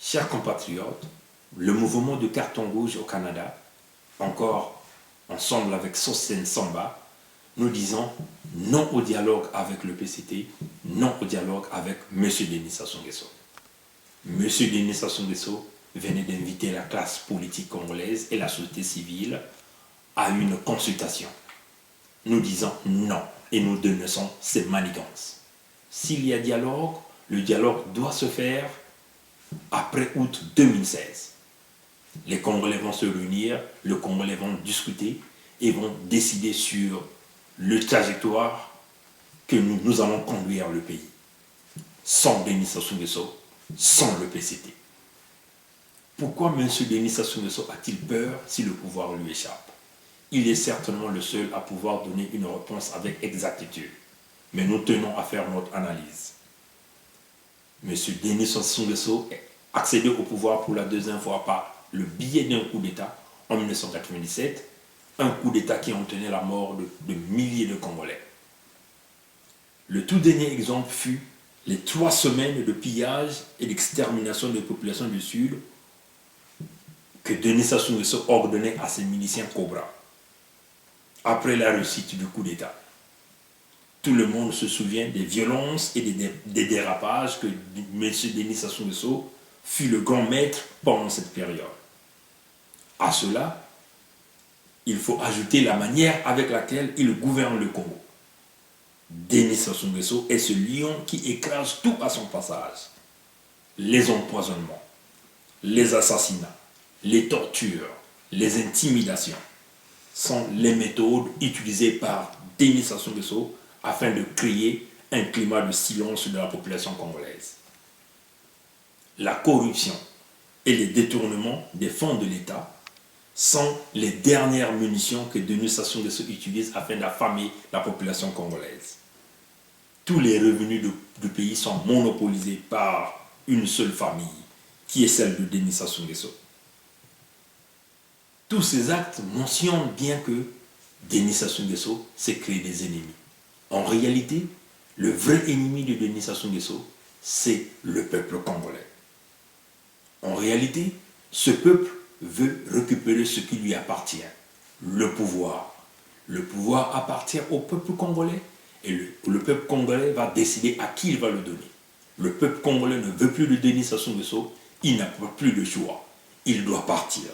Chers compatriotes, le mouvement de carton rouge au Canada, encore ensemble avec Sosten Samba, nous disons non au dialogue avec le PCT, non au dialogue avec M. Denis Sassou Nguesso. M. Denis Sassou Nguesso venait d'inviter la classe politique congolaise et la société civile à une consultation. Nous disons non et nous dénonçons ces manigances. S'il y a dialogue, le dialogue doit se faire après août 2016. Les Congolais vont se réunir, les Congolais vont discuter et vont décider sur le trajectoire que nous allons conduire le pays. Sans Denis Sassou Nguesso, sans le PCT. Pourquoi M. Denis Sassou Nguesso a-t-il peur si le pouvoir lui échappe? Il est certainement le seul à pouvoir donner une réponse avec exactitude. Mais nous tenons à faire notre analyse. M. Denis Sassou Nguesso a accédé au pouvoir pour la deuxième fois par le biais d'un coup d'État en 1997, un coup d'État qui entraînait la mort de milliers de Congolais. Le tout dernier exemple fut les 3 semaines de pillage et d'extermination des populations du Sud que Denis Sassou Nguesso ordonnait à ses miliciens Cobra après la réussite du coup d'État. Tout le monde se souvient des violences et des dérapages que M. Denis Sassou Nguesso fut le grand maître pendant cette période. À cela, il faut ajouter la manière avec laquelle il gouverne le Congo. Denis Sassou Nguesso est ce lion qui écrase tout à son passage. Les empoisonnements, les assassinats, les tortures, les intimidations sont les méthodes utilisées par Denis Sassou Nguesso afin de créer un climat de silence de la population congolaise. La corruption et les détournements des fonds de l'État sont les dernières munitions que Denis Sassou Nguesso utilise afin d'affamer la population congolaise. Tous les revenus du pays sont monopolisés par une seule famille, qui est celle de Denis Sassou Nguesso. Tous ces actes mentionnent bien que Denis Sassou Nguesso s'est créé des ennemis. En réalité, le vrai ennemi de Denis Sassou Nguesso, c'est le peuple congolais. En réalité, ce peuple veut récupérer ce qui lui appartient, le pouvoir. Le pouvoir appartient au peuple congolais et le peuple congolais va décider à qui il va le donner. Le peuple congolais ne veut plus de Denis Sassou Nguesso, il n'a plus de choix, il doit partir.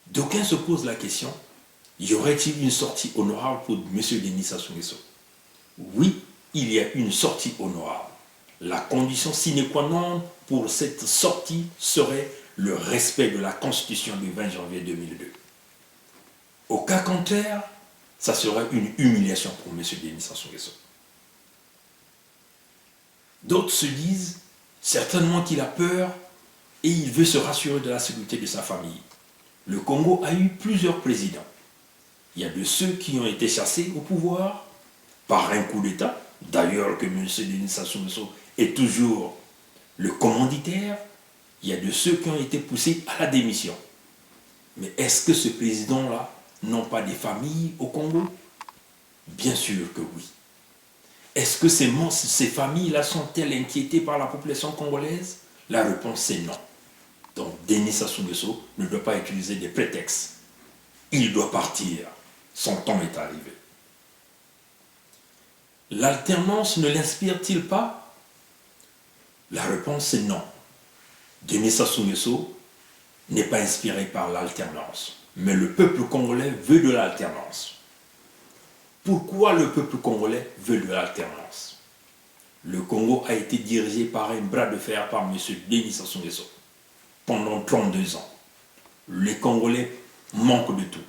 D'aucuns se posent la question, y aurait-il une sortie honorable pour M. Denis Sassou Nguesso? Oui, il y a une sortie honorable. La condition sine qua non pour cette sortie serait le respect de la Constitution du 20 janvier 2002. Au cas contraire, ça serait une humiliation pour M. Denis Sassou Nguesso. D'autres se disent certainement qu'il a peur et il veut se rassurer de la sécurité de sa famille. Le Congo a eu plusieurs présidents. Il y a de ceux qui ont été chassés au pouvoir par un coup d'État, d'ailleurs que M. Denis Sassou Nguesso est toujours le commanditaire. Il y a de ceux qui ont été poussés à la démission. Mais est-ce que ce président-là n'a pas des familles au Congo? Bien sûr que oui. Est-ce que ces familles-là sont-elles inquiétées par la population congolaise? La réponse est non. Donc Denis Sassou Nguesso ne doit pas utiliser des prétextes. Il doit partir. Son temps est arrivé. L'alternance ne l'inspire-t-il pas? La réponse est non. Denis Sassou Nguesso n'est pas inspiré par l'alternance. Mais le peuple congolais veut de l'alternance. Pourquoi le peuple congolais veut de l'alternance? Le Congo a été dirigé par un bras de fer par M. Denis Sassou Nguesso pendant 32 ans. Les Congolais manquent de tout.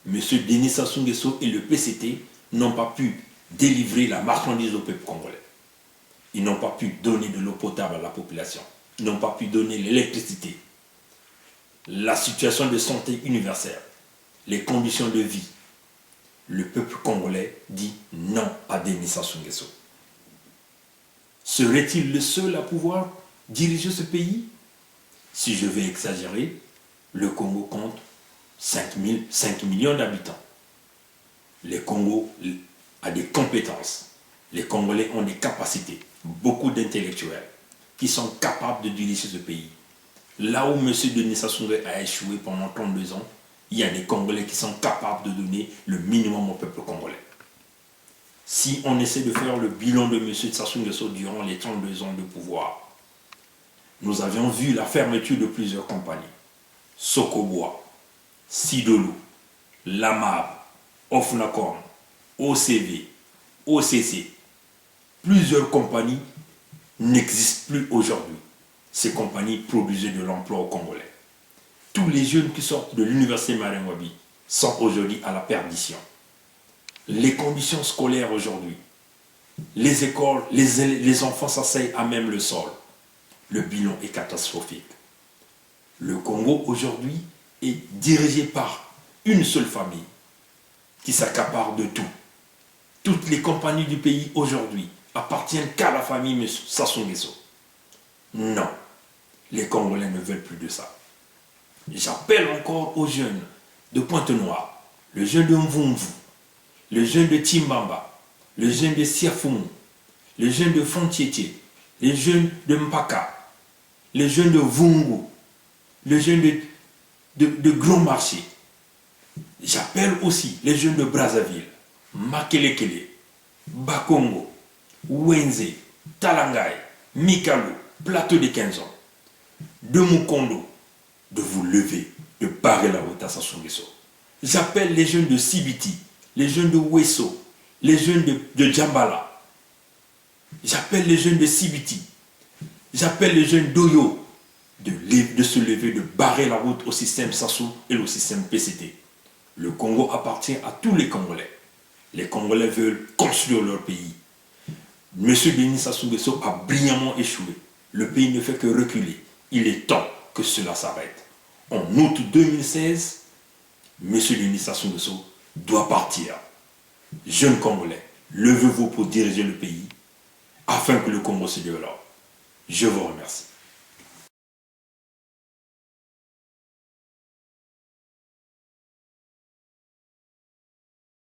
M. Denis Sassou Nguesso et le PCT n'ont pas pu délivrer la marchandise au peuple congolais. Ils n'ont pas pu donner de l'eau potable à la population. Ils n'ont pas pu donner l'électricité, la situation de santé universelle, les conditions de vie. Le peuple congolais dit non à Denis Sassou Nguesso. Serait-il le seul à pouvoir diriger ce pays? Si je vais exagérer, le Congo compte 5 millions d'habitants. Le Congo a des compétences. Les Congolais ont des capacités, beaucoup d'intellectuels. qui sont capables de diriger ce pays. Là où M. Denis Sassou Nguesso a échoué pendant 32 ans, il y a des Congolais qui sont capables de donner le minimum au peuple congolais. Si on essaie de faire le bilan de M. Sassou Nguesso durant les 32 ans de pouvoir, nous avions vu la fermeture de plusieurs compagnies. Sokoboa, Sidolo, Lamab, Ofnacom, OCV, OCC. Plusieurs compagnies n'existent plus aujourd'hui. Ces compagnies produisaient de l'emploi aux Congolais. Tous les jeunes qui sortent de l'université Marien Ngouabi sont aujourd'hui à la perdition. Les conditions scolaires aujourd'hui, les écoles, les enfants s'asseyent à même le sol. Le bilan est catastrophique. Le Congo aujourd'hui est dirigé par une seule famille qui s'accapare de tout. Toutes les compagnies du pays aujourd'hui appartiennent qu'à la famille Sassou Nguesso. Non, les Congolais ne veulent plus de ça. J'appelle encore aux jeunes de Pointe-Noire, le jeune de Mvumvu, le jeune de Timbamba, le jeune de Siafoumou, le jeune de Fontiétié, les jeunes de Mpaka, les jeunes de Vungu, les jeunes de Grand Marché. J'appelle aussi les jeunes de Brazzaville, Makelekele, Bakongo, Wenze, Talangay, Mikalo, Plateau de 15 ans, de Mukondo, de vous lever, de barrer la route à Sassou Nguesso. J'appelle les jeunes de Sibiti, les jeunes de Wesso, les jeunes de Djambala. J'appelle les jeunes de Sibiti. J'appelle les jeunes d'Oyo de se lever, de barrer la route au système Sassou et au système PCT. Le Congo appartient à tous les Congolais. Les Congolais veulent construire leur pays. M. Denis Sassou Nguesso a brillamment échoué. Le pays ne fait que reculer. Il est temps que cela s'arrête. En août 2016, M. Denis Sassou Nguesso doit partir. Jeunes Congolais, levez-vous pour diriger le pays afin que le Congo se développe. Je vous remercie.